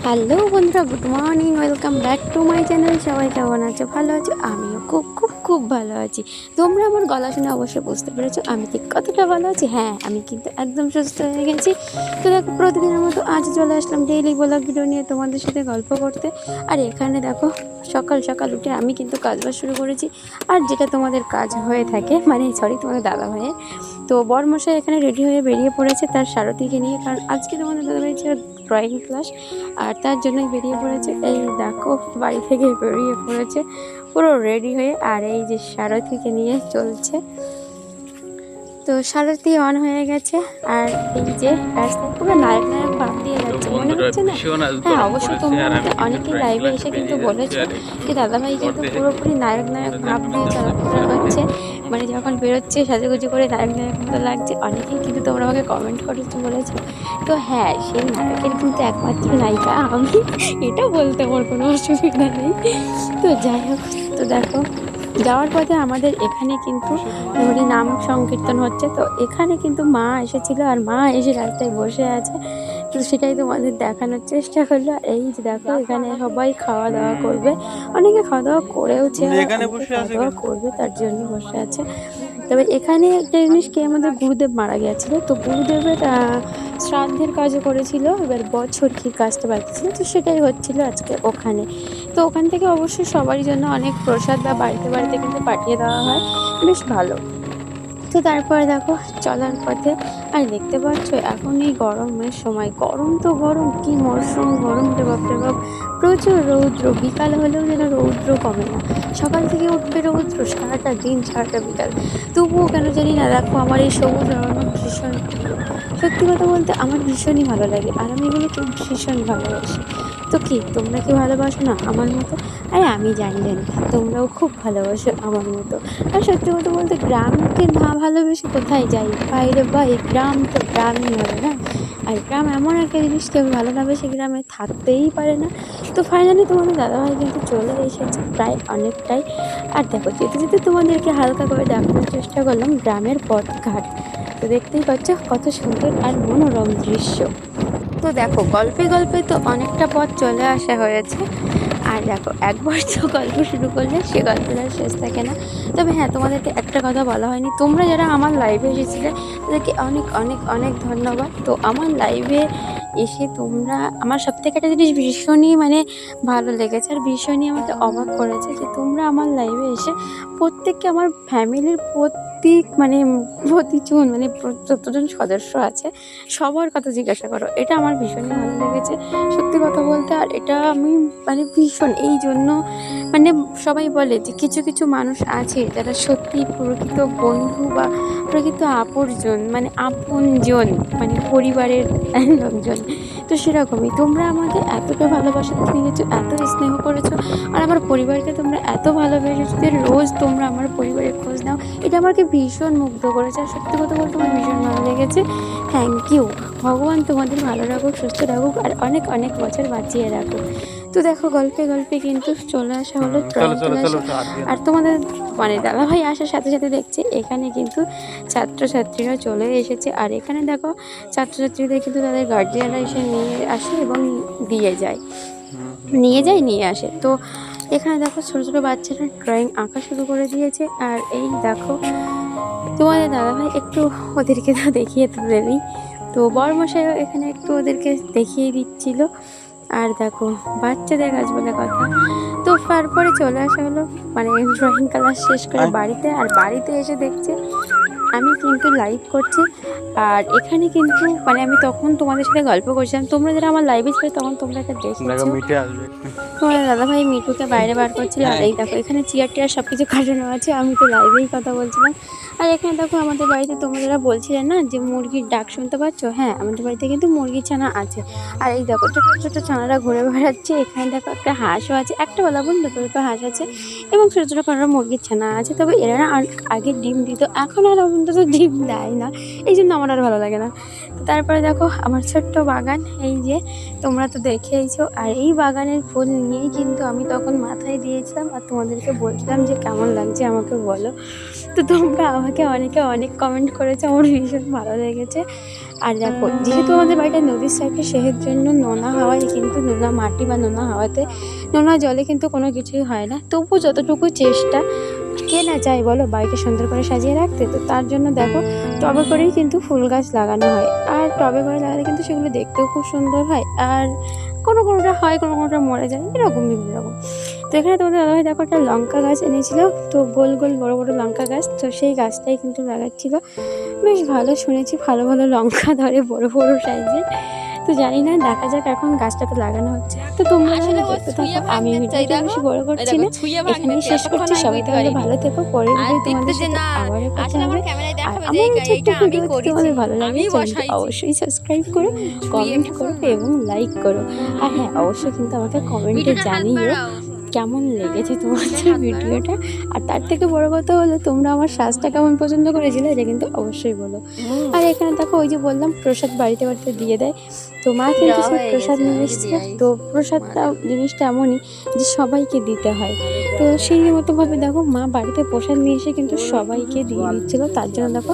Hello বন্ধুরা, good morning, welcome back to my channel. সবাই কেমন আছো? ভালো আছো? আমিও খুব খুব খুব ভালো আছি। তোমরা আমার গলা শুনে অবশ্যই বুঝতে পেরেছো আমি ঠিক কতটা ভালো আছি। হ্যাঁ, আমি কিন্তু একদম সুস্থ হয়ে গেছি। তো দেখো, প্রতিদিনের মতো আজ চলে আসলাম ডেইলি ব্লগ ভিডিও নিয়ে তোমাদের সাথে গল্প করতে। আর এখানে দেখো, সকাল সকাল উঠে আমি কিন্তু কাজবাজ শুরু করেছি। আর যেটা তোমাদের কাজ হয়ে থাকে, মানে সরি, তোমাদের দাদা ভাইয়ের। তো বরমশাই এখানে রেডি হয়ে বেরিয়ে পড়েছে তার সারথিকে নিয়ে, কারণ আজকে তোমাদের দাদা ভাই ছিল ড্রয়িং ক্লাস। আর তার জন্যই বেরিয়ে পড়েছে। এই দেখো, বাড়ি থেকে বেরিয়ে পড়েছে পুরো রেডি হয়ে। আর এই যে সারথিকে নিয়ে চলছে। তো সারথি অন হয়ে গেছে। আর এই যে রাস্তায় পুরো নায়ক নায়ক ভাব দিয়ে তো যাচ্ছে, মনে বন্ধুরা, হচ্ছে না? ভীষণ আজ হ্যাঁ, গরম অবশ্যই পড়েছে তোমরা আর আমাকে আমি কিন্তু অনেকেই ড্রয়িং লাইভে ক্লাসে এসে কিন্তু বেরিয়ে যাচ্ছি। বলেছো আর এই যে দাদাভাই কিন্তু পথে পুরোপুরি নায়ক নায়ক ভাব দেখো দিয়ে চলাফেরা করছে, মানে যখন বেরোচ্ছে সাজুগুজু করে নায়ক নায়ক মতো লাগছে। অনেকেই কিন্তু তোমরা আমাকে কমেন্ট করেছো, বলেছো। তো হ্যাঁ, সেই নায়কের কিন্তু একমাত্র নায়িকা আমি, এটা বলতে আমার কোনো অসুবিধা নেই। তো যাই হোক, তো দেখো, যাওয়ার পথে আমাদের এখানে কিন্তু হরি নাম সংকীর্তন হচ্ছে। তো এখানে কিন্তু মা এসেছিল, আর মা এসে রাস্তায় বসে আছে। তো সেটাই তোমাদের দেখানোর চেষ্টা করলো। আর এই যে দেখো, এখানে সবাই খাওয়া দাওয়া করবে। অনেকে খাওয়া দাওয়া করেওছে, তুমি আবার এখানে অনেকে বসে খাওয়া আছে দাওয়া কেন? করবে, তার জন্য বসে আছে। তবে এখানে একটা জিনিস কি, আমাদের গুরুদেব মারা গিয়েছিল, তো গুরুদেবের শ্রাদ্ধের কাজও করেছিল। এবার বছর কি কাজটা বাকি ছিল, তো সেটাই হচ্ছিল আজকে ওখানে। তো ওখান থেকে অবশ্যই সবারই জন্য অনেক প্রসাদ বা বাড়িতে বাড়িতে কিন্তু পাঠিয়ে দেওয়া হয়। বেশ ভালো। তো তারপরে দেখো, চলার পথে, আর দেখতে পাচ্ছ এখন এই গরমের সময়, গরম তো গরম, কি মরশুম গরম রে বাপরে বাপ। প্রচুর রৌদ্র, বিকাল হলেও যেন রৌদ্র কমে না। সকাল থেকে উঠবে রৌদ্র, সারাটা দিন সারাটা বিকাল। তবুও কেন জানি না, দেখো আমার এই সবুজ রঙ ভীষণ প্রিয়। সত্যি কথা বলতে আমার ভীষণই ভালো লাগে, আর আমি এগুলোকে ভীষণ ভালোবাসি। তো কি তোমরা কি ভালোবাসো না আমার মতো? আরে আমি জানি জানি তোমরাও খুব ভালোবাসো আমার মতো। আর সত্যি কথা বলতে, গ্রামকে না ভালোবেসে কোথায় যাই? বাইরে ভাই, গ্রাম তো গ্রামই হবে না? আর গ্রাম এমন একটা জিনিস, কেউ ভালো না বেশি গ্রামে থাকতেই পারে না। তো ফাইনালি তোমাদের দাদাভাই কিন্তু চলে এসেছে প্রায় অনেকটাই। আর দেখো, যেতে যেতে তোমাদেরকে হালকা করে দেখানোর চেষ্টা করলাম গ্রামের পথঘাট। তো দেখতেই পাচ্ছ কত সুন্দর আর মনোরম দৃশ্য। তো দেখো, গল্পে গল্পে তো অনেকটা পথ চলে আসা হয়েছে। আর দেখো, একবার তো গল্প শুরু করলে সে গল্পের আর শেষ থাকে না। তবে হ্যাঁ, তোমাদেরকে একটা কথা বলা হয়নি, তোমরা যারা আমার লাইভে এসেছিলে তাদেরকে অনেক অনেক অনেক ধন্যবাদ। তো আমার লাইভে এসে তোমরা, আমার সব থেকে একটা জিনিস ভীষণই মানে ভালো লেগেছে, আর ভীষণই আমাকে অবাক করেছে, যে তোমরা আমার লাইভে এসে প্রত্যেককে আমার ফ্যামিলির মানে প্রতিজন, মানে যতজন সদস্য আছে সবার কথা জিজ্ঞাসা করো। এটা আমার ভীষণই ভালো লেগেছে, সত্যি কথা বলতে। আর এটা আমি মানে ভীষণ, এই জন্য মানে সবাই বলে যে কিছু কিছু মানুষ আছে যারা সত্যি প্রকৃত বন্ধু বা প্রকৃত আপনজন, মানে আপনজন, মানে পরিবারের লোকজন। তো সেরকমই তোমরা আমাকে এতটা ভালোবাসা দিয়েছো, এত স্নেহ করেছো। আর আমার পরিবারকে তোমরা এত ভালোবেসেছো যে রোজ তোমরা আমার পরিবারের খোঁজ নাও। এটা আমাকে ভীষণ মুগ্ধ করেছে, আর সত্যি কথা বলতে আমার ভীষণ ভালো লেগেছে। Thank you. ভগবান তোমাদের ভালো রাখুক, সুস্থ রাখুক, আর অনেক অনেক বছর বাঁচিয়ে রাখুক। তো দেখো, গল্পে গল্পে কিন্তু চলে আসা হলো চলো ড্রয়িং চলো চলো ক্লাসে। উঠো, হাত দিয়ে আর দাও। তোমাদের মানে দাদাভাই আসার সাথে সাথে দেখছি এখানে কিন্তু ছাত্রছাত্রীরা চলে এসেছে। আর এখানে দেখো, ছাত্রছাত্রীদের কিন্তু তাদের গার্জিয়ানরা এসে নিয়ে আসে এবং দিয়ে যায়, নিয়ে আসে। তো এখানে দেখো, ছোটো ছোটো বাচ্চারা ড্রয়িং আঁকা শুরু করে দিয়েছে। আর এই দেখো, তোমাদের দাদাভাই একটু ওদেরকে তো দেখিয়ে তুলে। তো বরমশাইও এখানে একটু ওদেরকে দেখিয়ে দিচ্ছিল। আর দেখো, বাচ্চাদের কাজ বলে কথা। তো তারপরে চলে আসা হলো মানে ড্রয়িং ক্লাস শেষ করে আয়। বাড়িতে। আর বাড়িতে এসে দেখছে আমি কিন্তু লাইভ করছি। আর এখানে কিন্তু মানে আমি তখন তোমাদের সাথে গল্প করছিলাম, তোমরা যারা আমার লাইভে ছিলে তখন তোমরা এটা দেখো দেখেছো। মিটে আসবে একটু। তোমার দাদাভাই মিঠুকে বাইরে বার করছিল। আর এই দেখো, এখানে চেয়ার টেয়ার সব কিছু কাটানো আছে, আমি তো লাইভেই কথা বলছিলাম। আর এখানে দেখো, আমাদের বাড়িতে তোমরা যারা বলছিলে না যে মুরগির ডাক শুনতে পাচ্ছ, হ্যাঁ, আমাদের বাড়িতে কিন্তু মুরগির ছানা আছে। আর এই দেখো, ছোটো ছোটো ছানারা ঘুরে বেড়াচ্ছে। এখানে দেখো, একটা হাঁসও আছে, একটা বলা বোন, দুটো দুটো হাঁস আছে, এবং ছোটো ছোটো কোনো মুরগির ছানা আছে। তবে এরা না আগে ডিম দিত, এখন আর অন্তত ডিম দেয় না, এই জন্য আমার আর ভালো লাগে না। তো তারপরে দেখো, আমার ছোট্ট বাগান, এই যে তোমরা তো দেখেইছো। আর এই বাগানের ফুল নিয়েই কিন্তু আমি তখন মাথায় দিয়েছিলাম, আর তোমাদেরকে বলছিলাম যে কেমন লাগছে আমাকে বলো। তো তোমরা আমাকে অনেকে অনেক কমেন্ট করেছো, আমার ভীষণ ভালো লেগেছে। আর দেখো যেহেতু আমাদের বাড়িটা নদীর সাইডে, সেহের জন্য নোনা হাওয়ায় কিন্তু, নোনা মাটি বা নোনা হাওয়াতে, নোনা জলে কিন্তু কোনো কিছুই হয় না। তবু যতটুকু চেষ্টা, কে না চায় বলো বাড়িটা সুন্দর করে সাজিয়ে রাখতে? তো তার জন্য দেখো টবে করেই কিন্তু ফুল গাছ লাগানো হয়। আর টবে করে লাগালে কিন্তু সেগুলো দেখতেও খুব সুন্দর হয়। আর কোনোটা হয়, কোনোটা মরে যায়, এরকম বিভিন্ন রকম। তো এখানে তোমাদের দাদাভাই দেখো একটা লঙ্কা গাছ এনেছিল, তো গোল গোল বড় বড় লঙ্কা গাছ, তো সেই গাছটাই কিন্তু লাগাচ্ছিল। বেশ ভালো, শুনেছি ভালো ভালো লঙ্কা ধরে বড় বড় সাইজের। তো জানি না, দেখা যাক। এখন গাছটা তো লাগানো হচ্ছে, তো তোমরা তাহলে দেখতে থাকো। আমি ভিডিওটা বেশি বড় করছি না, এখানেই শেষ করছি। সবাই তাহলে ভালো থেকো, পরের ভিডিও তোমাদের সাথে আবারও কথা হবে। আর আমার এই ছোট্ট ভিডিও যদি তোমাদের ভালো লাগে, চ্যানেলটি অবশ্যই সাবস্ক্রাইব করো, কমেন্ট করো এবং লাইক করো। আর হ্যাঁ, অবশ্যই কিন্তু আমাকে কমেন্টে জানিও কেমন লেগেছে তোমাদের ভিডিওটা। আর তার থেকে বড় কথা হলো, তোমরা আমার সাজটা কেমন পছন্দ করেছিলে, এটা কিন্তু অবশ্যই বলো। আর এখানে দেখো, ওই যে বললাম প্রসাদ বাড়িতে বাড়িতে দিয়ে দেয়, তো মা কিন্তু সেই প্রসাদ নিয়ে এসছে। তো প্রসাদটা জিনিসটা এমনই যে সবাইকে দিতে হয়। তো সেই মতো ভাবে দেখো মা বাড়িতে প্রসাদ নিয়ে এসে কিন্তু সবাইকে দিয়ে দিচ্ছিল। তার জন্য দেখো